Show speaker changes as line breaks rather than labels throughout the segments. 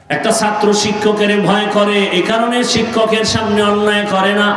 একটা ছাত্র শিক্ষকের ভয় করে, এই কারণে শিক্ষকের সামনে অন্যায় করে না।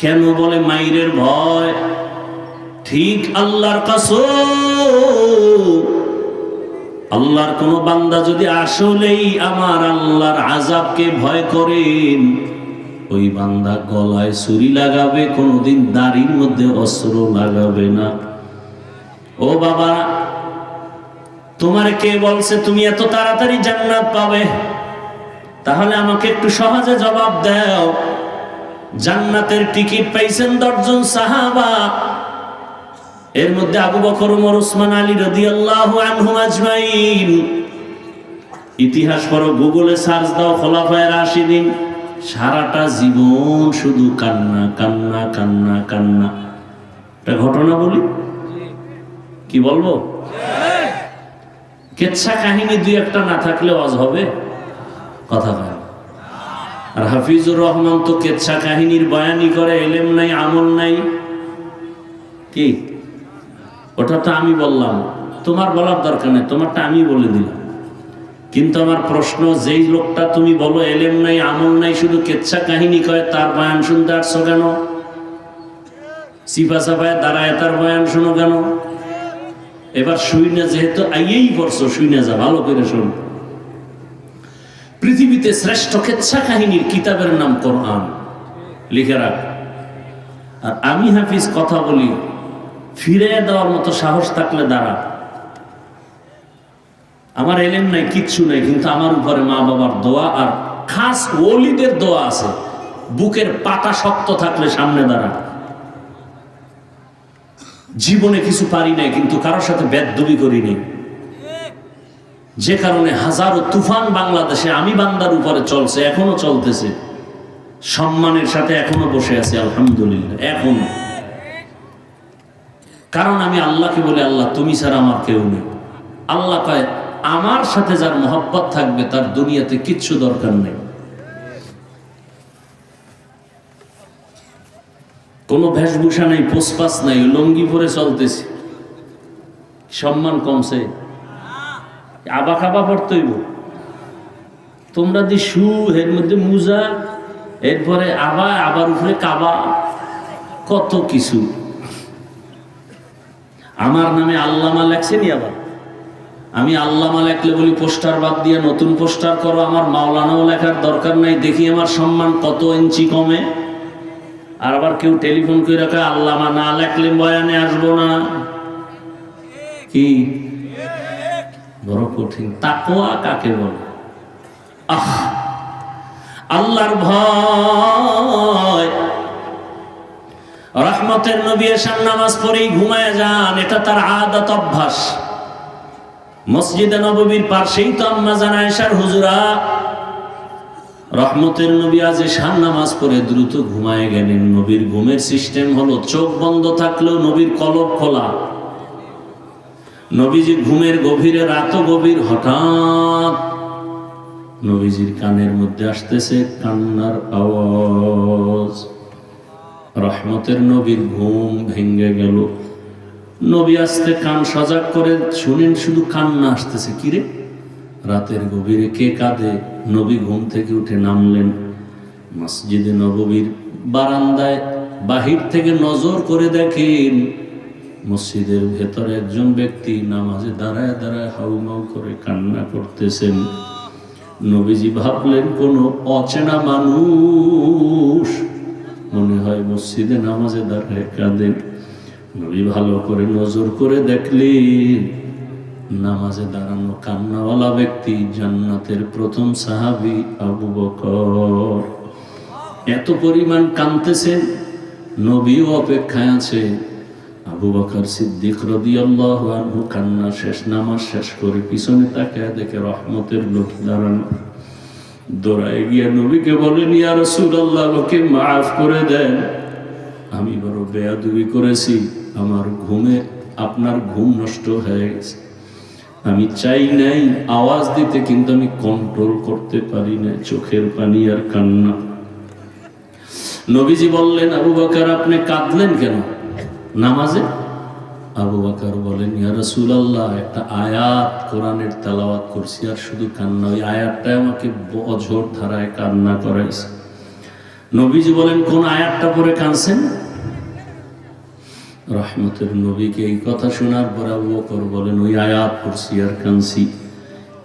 কেন বলে মাইরের ভয়। ঠিক আল্লাহর কসম, আল্লাহর কোন বান্দা যদি আসলেই আমার আল্লাহর আযাবকে ভয় করেন, ওই বান্দা গলায় ছুরি লাগাবে, কোনোদিন দাড়ির মধ্যে অস্ত্র লাগাবে না। ও বাবা, তোমার কে বলছে তুমি এত তাড়াতাড়ি জান্নাত পাবে? তাহলে আমাকে একটু সহজে জবাব দাও। জান্নাতের টিকিট পাইছেন 10 জন সাহাবা, এর মধ্যে আবু বকর, ওমর, ওসমান, আলী রাদিয়াল্লাহু আনহুম আজমাইন। ইতিহাস পড়ো, গুগলে সার্চ দাও খোলাফায়ে রাশিদিন। সারাটা জীবন শুধু কান্না কান্না কান্না কান্না। একটা ঘটনা বলি, কি বলবো? কেচ্ছা কাহিনী দুই একটা না থাকলে ওয়াজ হবে? কথা বলে। আর হাফিজুর রহমান তো কেচ্ছা কাহিনীর বয়ানি করে, এলেম নাই, আমল নাই। কি ওটা তো আমি বললাম, তোমার বলার দরকার নেই, তোমারটা আমি বলে দিলাম। কিন্তু আমার প্রশ্ন, যেই লোকটা তুমি বলো এলেম নাই, আমল নাই, শুধু কেচ্ছা কাহিনী কয়, তার বয়ান শুনতে আসছো কেন? সিফা সাফায় দাঁড়ায় তার বয়ান শোনো কেন? এবার শুই না, যেহেতু আইয়েই পড়ছো, শুই না যা, ভালো করে শুন। পৃথিবীতে শ্রেষ্ঠ কেচ্ছা কাহিনীর কিতাবের নাম কোরআন, লিখে রাখ। আর আমি হাফিজ কথা বলি, ফিরে দেওয়ার মতো সাহস থাকলে দাঁড়া। আমার এলেম নাই, কিচ্ছু নাই, কিন্তু আমার উপরে মা বাবার দোয়া আর খাস ওলিদের দোয়া আছে। বুকের পাটা শক্ত থাকলে সামনে দাঁড়া। জীবনে কিছু পারি নাই, কিন্তু কারোর সাথে বেদবি করিনি, যে কারণে হাজারো তুফান বাংলাদেশে আমি বান্দার উপরে চলছে, এখনো চলতেছে। সম্মানের সাথে এখনো বসে আছি আলহামদুলিল্লাহ, এখনো। কারণ আমি আল্লাহকে বলি, আল্লাহ তুমি ছাড়া আমার কেউ নেই। আল্লাহ কয়, আমার সাথে যার মহব্বত থাকবে তার দুনিয়াতে কিচ্ছু দরকার নেই। কোনো বেশভূষা নাই, পোসপাস নাই, লঙ্গি পরে চলতেছি, সম্মান কমছে? আবা খাবা পড়তেইব। তোমরা দি শু, এর মধ্যে মুজা, এরপরে আবার উপরে কাবা, কত কিছু। আমার নামে আল্লামা লেখছেনি। আবার আমি আল্লামা লেখলে বলি পোস্টার বাদ দিয়ে নতুন পোস্টার করো। আমার মাওলানাও লেখার দরকার নাই, দেখি আমার সম্মান কত ইঞ্চি কমে। আর আবার কেউ টেলিফোন করে রাখে, আল্লামা না লেখলে বয়ানে আসবো না। কি বড় কঠিন। তাকওয়া কাকে বলে? আল্লাহর ভয়। রহমতের নবী এশার নামাজ পড়েই ঘুমায় যান, এটা তার আদত, অভ্যাস। মসজিদে নববীর পাশেই তো আম্মা জান আয়েশার হুজুরা। রহমতের নবী আজ এশার নামাজ পড়ে দ্রুত ঘুমায় গেলেন। নবীর ঘুমের সিস্টেম হলো, চোখ বন্ধ থাকলেও নবীর কলব খোলা। নবীজি ঘুমের গভীরে, রাত গভীর, হঠাৎ নবীজির কানের মধ্যে আসতেছে কান্নার আওয়াজ। রহমতের নবীর ঘুম ভেঙে গেল। নবী আস্তে কান সজাগ করে শুনেন, শুধু কান্না আসতেছে। কিরে, রাতের গভীরে কে কাঁদে? নবী ঘুম থেকে উঠে নামলেন। মসজিদে নববীর বারান্দায় বাহির থেকে নজর করে দেখেন, মসজিদের ভেতরে একজন ব্যক্তি নামাজে দাঁড়ায় দাঁড়ায় হাউমাউ করে কান্না করতেছেন। নবীজি ভাবলেন কোন অচেনা মানুষ, মনে হয় মসজিদে নামাজে দাঁড়ায় কাঁদেন। নবী ভালো করে নজর করে দেখলেন, নামাজে দাঁড়ানো কান্নাওয়ালা ব্যক্তি জান্নাতের প্রথম সাহাবী আবু বকর। এত পরিমাণ কাঁদতেছেন, নবীও অপেক্ষায় আছে। আবু বকর সিদ্দিক রাদিয়াল্লাহু আনহু কান্না শেষ, নামাজ শেষ করে পিছনে তাকায় দেখে রহমতের লোক দাঁড়ানো। দৌড়ায় গিয়া নবীকে বলেন, ইয়া রাসূলুল্লাহ, ওকে মাফ করে দেন, আমি বড় বেয়াদবি করেছি, আমার ঘুমে আপনার ঘুম নষ্ট হয়ে গেছে। আমি চাই নাই আওয়াজ দিতে, কিন্তু আমি কন্ট্রোল করতে পারি না, চোখের পানি আর কান্না। নবীজি বললেন, আবু বকর আপনি কাঁদলেন কেন নামাজে? আবু বকর বলেন, ইয়া রাসূলুল্লাহ, একটা আয়াত কোরআনের তেলাওয়াত করছি আর শুধু কান্না, ওই আয়াতটাই আমাকে অঝোর ধারায় কান্না করাইছে। নবীজি বলেন, কোন আয়াতটা পড়ে কাঁদছেন? রহমতের নবীকে এই কথা শোনার পর আবু বকর বলেন, ওই আয়াত পড়ছি আর কাঁদছি।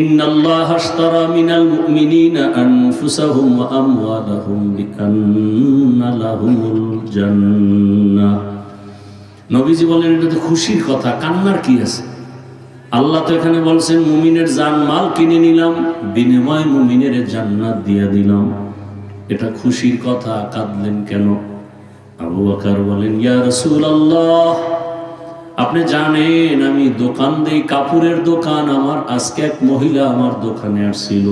ইন্নাল্লাহা আশতারা মিনাল মুমিনিনা আনফুসাহুম ওয়া আমওয়ালাহুম বিআন্না লাহুমুল জান্নাহ। নবীজি বলেন, এটা তো খুশির কথা, কান্নার কি আছে? আল্লাহ তো এখানে বলছেন মুমিনের জানমাল কিনে নিলাম, বিনিময়ে মুমিনের জান্নাত দিয়ে দিলাম। এটা খুশির কথা, কাঁদলেন কেন? আবু বকর বলেন, ইয়া রাসূলুল্লাহ, আপনি জানেন আমি দোকান দেই, কাপড়ের দোকান আমার। আজকে এক মহিলা আমার দোকানে আসছিল,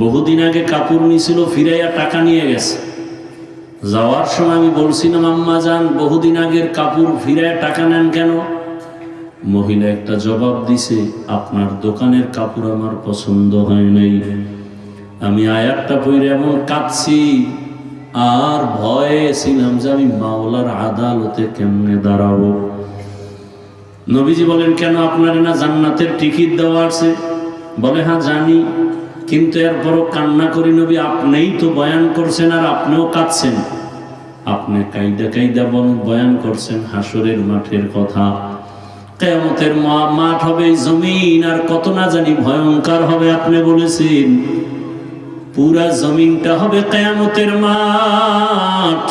বহুদিন আগে কাপড় নিছিল, ফিরাইয়া টাকা নিয়ে গেছে। যাওয়ার সময় আমি বলছিলাম, আম্মা জান, বহুদিন আগের কাপড় ফিরাইয়া টাকা নেন কেন? মহিলা একটা জবাব দিছে, আপনার দোকানের কাপড় আমার পছন্দ হয় নাই। আমি আয়াতটা পড়ে এমন কাঁদছি আর ভয়ে ছিলাম যে আমি মাওলার আদালতে কেমনে দাঁড়াবো। নবীজি বলেন, কেন, আপনার না জান্নাতের টিকিট দেওয়া আছে? বলে, হ্যাঁ জানি, কিন্তু এরপরও কান্না করি নবী। আপনিই তো বয়ান করছেন আর আপনিও কাঁদছেন। আপনি কাইদা কাইদা বয়ান করছেন হাসরের মাঠের কথা। কিয়ামতের মাঠ হবে জমিন, আর কত না জানি ভয়ঙ্কর হবে। আপনি বলেছেন পুরা জমিনটা হবে কিয়ামতের মাঠ,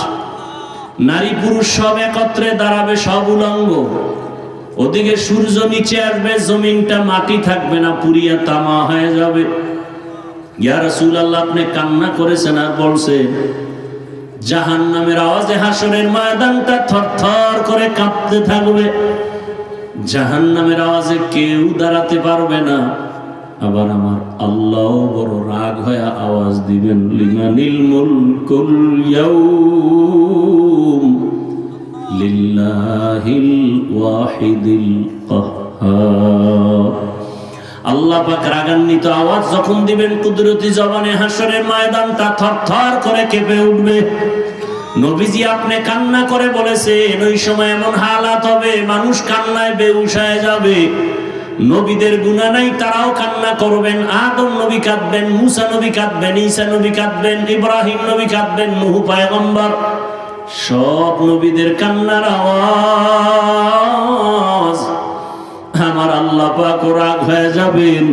নারী পুরুষ সব একত্রে দাঁড়াবে, সব উলঙ্গ। ওদিকে সূর্য নিচে আসবে, জমিনটা মাটি থাকবে না, পুরিয়া তামা হয়ে যাবে। ইয়া রাসূলুল্লাহ, আপনি কান্না করেছেন আর বলছেন জাহান্নামের আওয়াজে হাসরের ময়দানটা থরথর করে কাঁপতে থাকবে, জাহান্নামের আওয়াজে কেউ দাঁড়াতে পারবে না। আবার আমার আল্লাহ বড় রাগ হয়ে আওয়াজ দিবেন, লিমানিল মুলকুল ইয়াউম লিল্লাহিল ওয়াহিদিল কাহ্হার। আল্লাহ পাক রাগান্বিত আওয়াজ যখন দিবেন কুদরতি জবানে, হাসরের ময়দানটা থরথর করে কেঁপে উঠবে। নবীজি আপনি কান্না করে বলেছেন, ওই সময় এমন হালাত হবে মানুষ কান্নায় বেহুশ হয়ে যাবে। নবীদের গুনাহ নাই, তারাও কান্না করবেন। আদম নবী কাঁদবেন, মুসা নবী কাঁদবেন, ঈসা নবী কাঁদবেন, ইব্রাহিম নবী কাঁদবেন, নূহ পয়গম্বর, সব নবীদের কান্নার আওয়াজ। আমার আল্লাহ পাক রাগ হয়ে যাবেন।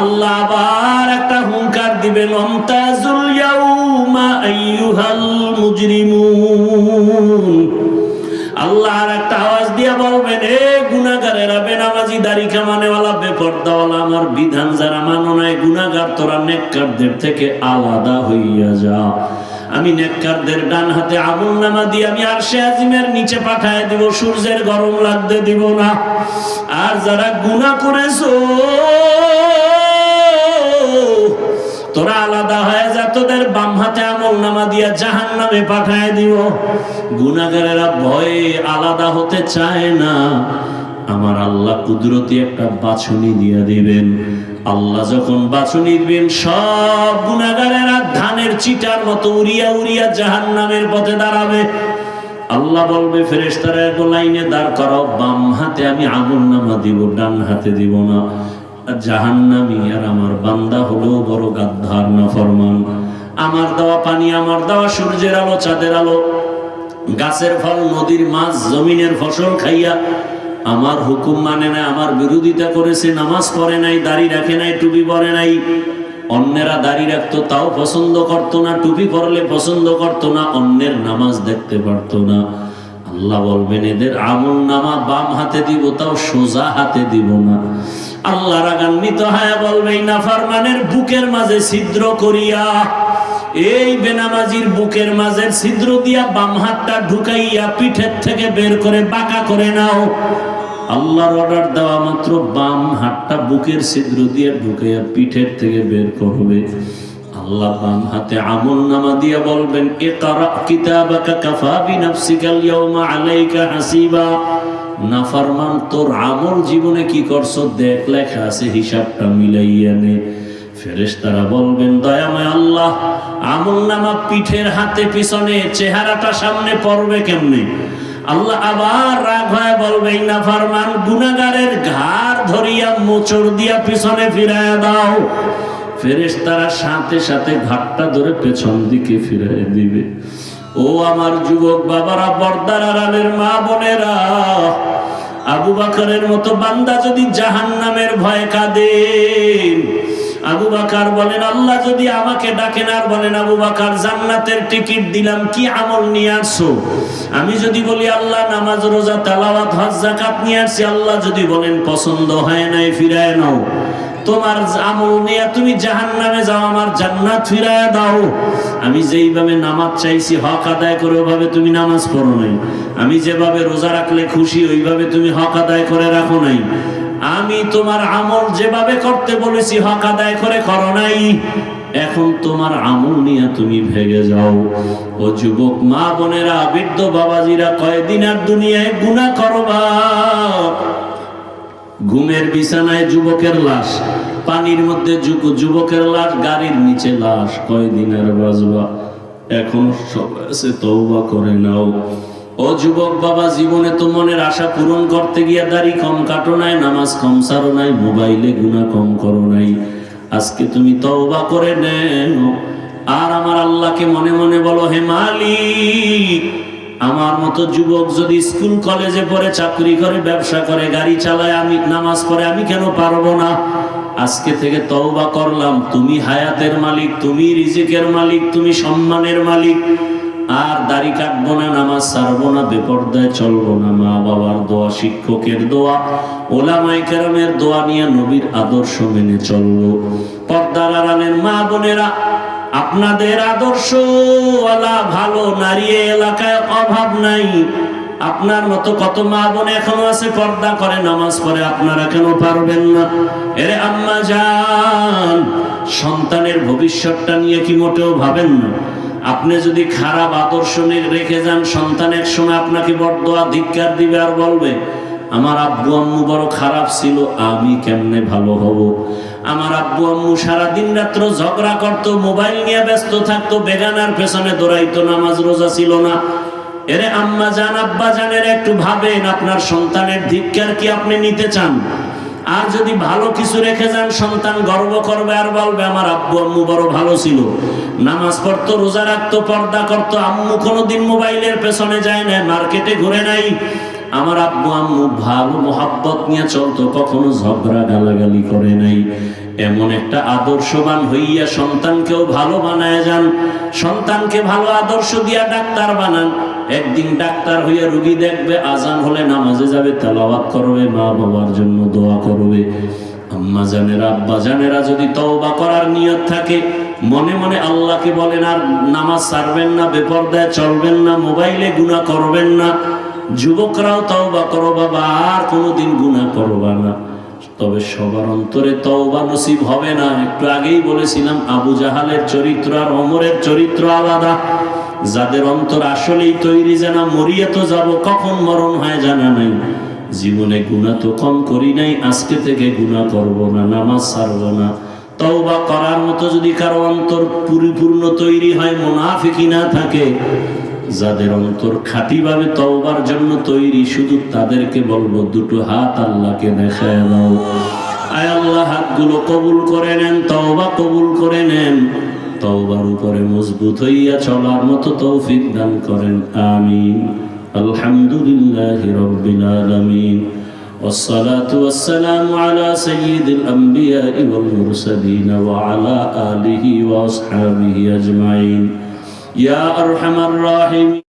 আল্লাহ আবার একটা হুঙ্কার দিবেন, আমতাজুল ইয়াউমা আইয়ুহাল মুজরিমুন। আল্লাহ আর একটা আওয়াজ দিয়া বলবেন, এ গুনাহগারেরা, বেনামাজি, দাড়ি কামানেওয়ালা, বেপরদাওয়ালা, আমার বিধান যারা মানো নাই, গুনাহগার তোরা নেককারদের থেকে আলাদা হইয়া যা। আমি নেককারদের ডান হাতে আমলনামা দিয়ে আমি আরশে আজিমের নিচে পাঠায় দিব, সূর্যের গরম লাগতে দিব না। আর যারা গুনাহ করেছো তোরা আলাদা হয়ে যা, তোদের বাম হাতে আমলনামা দিয়া জাহান্নামে পাঠায় দিব। গুনাহগারেরা ভয়ে আলাদা হতে চায় না। আমার আল্লাহ কুদরতি একটা বাছুনি দিয়ে দিবেন। আল্লাহ যখন বাছুনি দিবেন, সব গুনাহগারেরা ধানের চিটার মতো উড়িয়া উড়িয়া জাহান্নামের পথে দাঁড়াবে। আল্লাহ বলবে, ফেরেশতারা এক লাইনে দাঁড় করাও, বাম হাতে আমি আমলনামা দিব, ডান হাতে দিব না। জাহান্নামী আর আমার বান্দা হলো বড় গাদ্দার, নাফরমান। আমার দেওয়া পানি, আমার দেওয়া সূর্যের আলো, চাঁদের আলো, গাছের ফল, নদীর মাছ, জমিনের ফসল খাইয়া আমার হুকুম মানে না, আমার বিরোধিতা করেছে, নামাজ পড়ে নাই, দাড়ি রাখে নাই, টুপি পরে নাই। অন্যেরা দাড়ি রাখতো তাও পছন্দ করতো না, টুপি পরলে পছন্দ করতো না, অন্যের নামাজ দেখতে পারতো না। আল্লাহ বলবেন, এদের আমলনামা বাম হাতে দিব, তাও সোজা হাতে দিব না। আল্লাহ রাগান্বিত হয়ে বলবে, নাফরমানের বুকের মাঝে ছিদ্র করিয়া, এই বেনামাজির বুকের মাঝে ছিদ্র দিয়া বাম হাতটা ঢুকাইয়া পিঠের থেকে বের করে বাঁকা করে নাও। আল্লাহর অর্ডার দেওয়া মাত্র বাম হাতটা বুকের ছিদ্র দিয়ে ঢুকাইয়া পিঠের থেকে বের করবে। আল্লাহ বাম হাতে আমলনামা দিয়া বলবেন, ইকরা কিতাবাকা কাফা বিনাফসিকাল ইয়াউমা আলাইকা হাসিবা। নাফরমান, তোর আমল জীবনে কি করছো দেখ, লেখা আছে, হিসাবটা মিলাইয়া নে। ফেরেশতারা বলবেন, দয়াময় আল্লাহ, আমলনামা পিঠের হাতে পিছনে, চেহারাটা সামনে পড়বে কেমনে? আল্লাহ আবার রাগ হয়ে বলবে না ফরমান গুনাহগারের ঘাড় ধরিয়া মোচড় দিয়া পিছনে ফিরাইয়া দাও। ফেরেশতারা সাথে সাথে ঘাটটা ধরে পেছন দিকে ফিরাইয়া দিবে। ও আমার যুবক বাবারা, পর্দার আড়ালের মা বোনেরা, আবু বকরের মতো বান্দা যদি জাহান্নামের ভয়ে কাঁদে, আবু বকর বলেন আল্লাহ যদি আমাকে ডাকেন আর বলেন আবু বকর জান্নাতের টিকিট দিলাম, কি আমল নিয়ে আসছো? আমি যদি বলি আল্লাহ নামাজ রোজা তেলাওয়াত হজ যাকাত নিয়ে আসছি, আল্লাহ যদি বলেন পছন্দ হয় নাই ফিরায় নাও, তোমার আমল নিয়ে তুমি জাহান্নামে যাও, আমার জান্নাত ফিরায় দাও। আমি যেইভাবে নামাজ চাইছি হক আদায় করে ওভাবে তুমি নামাজ পড়ো নাই, আমি যেভাবে রোজা রাখলে খুশি ওইভাবে তুমি হক আদায় করে রাখো নাই, আমি তোমার আমল যেভাবে করতে বলেছি হক আদায় করে করো নাই, এখন তোমার আমল নিয়ে তুমি ভেগে যাও। ও যুবক মা বোনেরা, বৃদ্ধ বাবাজিরা, কয়দিন আর দুনিয়ায় গুনাহ করবা? ঘুমের বিছানায় যুবকের লাশ, পানির মধ্যে যুবকের লাশ, গাড়ির নিচে লাশ, কয়দিন আর বাঁচবা? এখন সবাই আছে, তওবা করে নাও। ও যুবক বাবা, জীবনে তো মনের আশা পূরণ করতে গিয়ে দাড়ি কম কাটো নাই, নামাজ কম সারো নাই, মোবাইলে গুনাহ কম করো নাই। আজকে তুমি তওবা করে নেও আর আমার আল্লাহকে মনে মনে বলো, হে মালিক, আমার মতো যুবক যদি স্কুল কলেজে পড়ে, চাকরি করে, ব্যবসা করে, গাড়ি চালায়, আমি নামাজ পড়ে, আমি কেন পারবো না? আজকে থেকে তওবা করলাম, তুমি হায়াতের মালিক, তুমি রিজিকের মালিক, তুমি সম্মানের মালিক। আর দাড়ি কাটবো না, নামাজ ছাড়বো না, বেপরদায় চলবো না। মা বাবার দোয়া, শিক্ষকের দোয়া, ওলামায়ে কেরামের দোয়া নিয়ে নবীর আদর্শ মেনে চলবো। পর্দার আড়ালের মা বোনেরা, আপনাদের আদর্শওয়ালা ভালো নারী এলাকায় অভাব নাই। আপনার মতো কত মা বোন এখনো আছে পর্দা করে, নামাজ পড়ে, আপনারা কেন পারবেন না? এরে আম্মা জান, সন্তানের ভবিষ্যৎটা নিয়ে কি মোটেও ভাবেন না? আপনি যদি খারাপ আদর্শ রেখে যান, সন্তান এক সময় আপনাকে বড়দোয়া ধিক্কার দিবে আর বলবে আমার আব্বু আম্মু বড় খারাপ ছিল, আমি কেমনে ভালো হব? আমার আব্বু আম্মু সারাদিন রাত্র ঝগড়া করত, মোবাইল নিয়ে ব্যস্ত থাকতো, বেগানার পেছনে দৌড়াইতো, নামাজ রোজা ছিল না। এরে আম্মা জান, আব্বা জানের একটু ভাবেন, আপনার সন্তানের ধিক্কার কি আপনি নিতে চান? আর যদি ভালো কিছু রেখে যান, সন্তান গর্ব করবে আর বলবে আমার আব্বু আম্মু বড় ভালো ছিল, নামাজ পড়তো, রোজা রাখতো, পর্দা করতো, আম্মু কোনোদিন মোবাইলের পেছনে যায় না, মার্কেটে ঘুরে নাই, আমার আব্বু আম্মু ভালো মোহাব্বত নিয়ে চলতো, কখনো ঝগড়া গালাগালি করে নাই। এমন একটা আদর্শবান হইয়া সন্তানকেও ভালো বানায় যান, সন্তানকে ভালো আদর্শ দিয়া ডাক্তার বানান। একদিন ডাক্তার হইয়া রোগী দেখবে, আজান হলে নামাজে যাবে, তেলাওয়াত করবে, মা বাবার জন্য দোয়া করবে। আম্মা জানেরা, আব্বা জানেরা, যদি তওবা করার নিয়ত থাকে, মনে মনে আল্লাহকে বলেন আর নামাজ ছাড়বেন না, বেপরদায় চলবেন না, মোবাইলে গুনাহ করবেন না। যুবকরাও তওবা করো বাবা, আর কোনোদিন গুনাহ করবা না। তবে সবার অন্তরে তওবা নসিব হবে না। একটু আগেই বলেছিলাম, আবু জাহালের চরিত্র আর ওমরের চরিত্র আলাদা। যাদের অন্তর আসলেই তৈরি যে না মরিয়া তো যাব, কখন মরণ হয় জানা নাই, জীবনে গুনাহ তো কম করি নাই, আজকে থেকে গুনাহ করব না, নামাজ ছাড়ব না। তওবা করার মতো যদি কারো অন্তর পরিপূর্ণ তৈরি হয়, মুনাফিকি না থাকে, যাদের অন্তর খাঁটিভাবে তওবার জন্য তৈরি, শুধু তাদেরকে বলবো দুটো হাত আল্লাহকে দেখায় দাও। আয় আল্লাহ, হাতগুলো কবুল করে নেন, তওবা কবুল করে নেন, তওবার উপরে মজবুত হইয়া চলার মতো তৌফিক দান করেন, আমিন। আলহামদুলিল্লাহি রাব্বিল আলামিন, والصلاة والسلام على سيد الأنبياء والمرسلين وعلى آله وأصحابه أجمعين يا أرحم الراحمين.